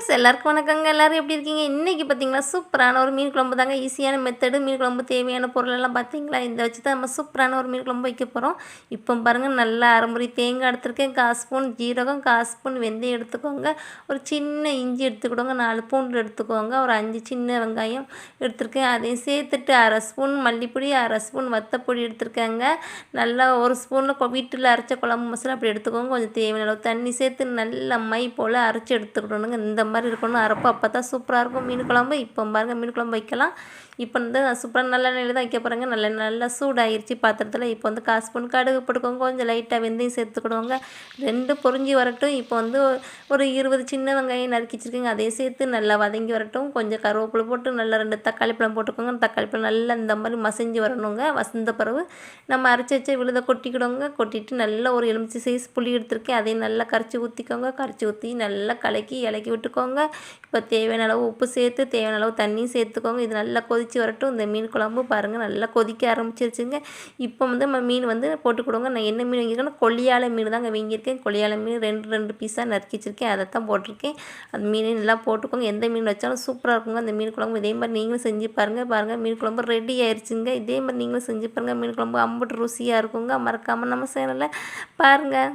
Friends எல்லாருக்கும் வணக்கங்க. எல்லாரும் எப்படி இருக்கீங்க? இன்றைக்கி பார்த்தீங்கன்னா சூப்பரான ஒரு மீன் குழம்பு தாங்க. ஈஸியான மெத்தடு. மீன் குழம்பு தேவையான பொருளெல்லாம் பார்த்தீங்களா, இதை வச்சு தான் நம்ம சூப்பரான ஒரு மீன் குழம்பு வைக்க போகிறோம். இப்போ பாருங்கள், நல்லா அரைமுறை தேங்காய் எடுத்துருக்கேன், 1/4 ஸ்பூன் ஜீரகம், 1/4 ஸ்பூன் வெந்தயம் எடுத்துக்கோங்க, ஒரு சின்ன இஞ்சி எடுத்துக்கிடுவோங்க, 4 பூண்டு எடுத்துக்கோங்க, ஒரு 5 சின்ன வெங்காயம் எடுத்துருக்கேன், அதையும் சேர்த்துட்டு 1/2 ஸ்பூன் மல்லிப்பொடி, 1/2 ஸ்பூன் வத்தப்பொடி எடுத்துருக்கேங்க. நல்லா 1 ஸ்பூனில் வீட்டில் அரைச்ச குழம்பு மசாலா அப்படி எடுத்துக்கோங்க. கொஞ்சம் தேவையான அளவு தண்ணி சேர்த்து நல்லா மை போல் அரைச்சி எடுத்துக்கிடணுங்க. இந்த மாதிரி இருக்கணும் அரைப்பு, அப்போ தான் சூப்பராக இருக்கும் மீன் குழம்பு. இப்போ பாருங்கள், மீன் குழம்பு வைக்கலாம். இப்போ வந்து நான் சூப்பராக நல்லெண்ணெயில் தான் வைக்க போகிறேங்க. நல்லா சூடாகிருச்சு பாத்திரத்தில். இப்போ வந்து 1/4 ஸ்பூன் கடுகு போட்டுக்கோங்க, கொஞ்சம் லைட்டாக வெந்தயம் சேர்த்துக்கிடுவோங்க, 2 பொரிஞ்சு வரட்டும். இப்போ வந்து ஒரு 20 சின்ன வெங்காயம் நறுக்கி வச்சுருக்கேங்க, அதையும் சேர்த்து நல்லா வதங்கி வரட்டும். கொஞ்சம் கருவேப்பிலை போட்டு நல்லா 2 தக்காளி பழம் போட்டுக்கோங்க. தக்காளி பழம் நல்லா இந்த மாதிரி மசிஞ்சு வரணுங்க. வசந்த பிறகு நம்ம அரைச்சி வச்ச விழுதை கொட்டிக்கிடுவோங்க. கொட்டிட்டு நல்லா ஒரு எலுமிச்சை சைஸ் புளி எடுத்துருக்கேன், அதையும் நல்லா கரைச்சி ஊற்றிக்கோங்க. கரைச்சி ஊற்றி நல்லா இலக்கி விட்டுக்கோங்க. இப்போ தேவையான அளவு உப்பு சேர்த்து தேவையான அளவு தண்ணியும் சேர்த்துக்கோங்க. இது நல்லா கொதித்து வரட்டும். இந்த மீன் குழம்பு பாருங்கள் நல்லா கொதிக்க ஆரம்பிச்சிருச்சுங்க. இப்போ வந்து நம்ம மீன் வந்து போட்டுக்கிடுவோங்க. நான் என்ன மீன் வாங்கியிருக்கேன்னா கொல்லியால மீன் தாங்க வாங்கியிருக்கேன். கொல்லியால மீன் 2 பீஸாக நறுக்கி வச்சுருக்கேன், அதை தான் போட்டிருக்கேன். அந்த மீனையும் நல்லா போட்டுக்கோங்க. எந்த மீன் வச்சாலும் சூப்பராக இருக்குங்க அந்த மீன் குழம்பு. இதே மாதிரி நீங்களும் செஞ்சு பாருங்கள். மீன் குழம்பு ரெடி ஆயிடுச்சுங்க. இதே மாதிரி நீங்களும் செஞ்சு பாருங்கள். மீன் குழம்பு அம்புட்டு ருசியாக இருக்குங்க. மறக்காமல் நம்ம சேனலில் பாருங்கள்.